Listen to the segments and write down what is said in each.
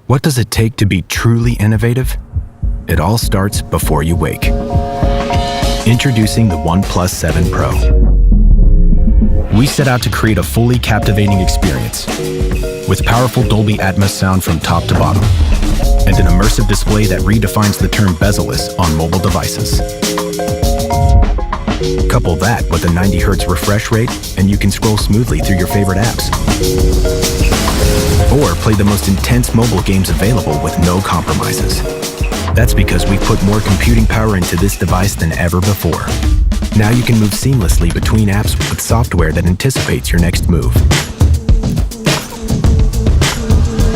What does it take to be truly innovative? It all starts before you wake. Introducing the OnePlus 7 Pro. We set out to create a fully captivating experience with powerful Dolby Atmos sound from top to bottom and an immersive display that redefines the term bezel-less on mobile devices. Couple that with a 90 Hz refresh rate and you can scroll smoothly through your favorite apps. Or play the most intense mobile games available with no compromises. That's because we put more computing power into this device than ever before. Now you can move seamlessly between apps with software that anticipates your next move.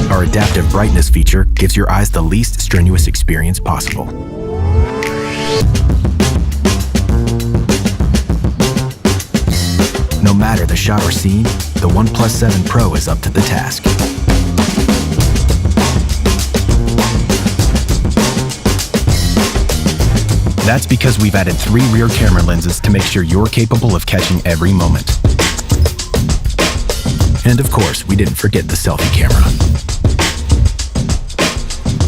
Our adaptive brightness feature gives your eyes the least strenuous experience possible. No matter the shot or scene, the OnePlus 7 Pro is up to the task. That's because we've added 3 rear camera lenses to make sure you're capable of catching every moment. And of course, we didn't forget the selfie camera.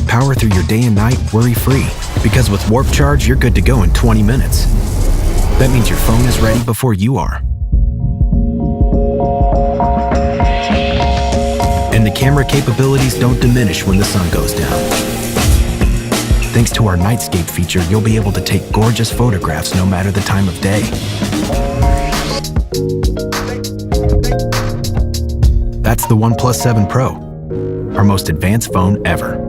Power through your day and night worry-free, because with Warp Charge, you're good to go in 20 minutes. That means your phone is ready before you are. And the camera capabilities don't diminish when the sun goes down. Thanks to our Nightscape feature, you'll be able to take gorgeous photographs no matter the time of day. That's the OnePlus 7 Pro, our most advanced phone ever.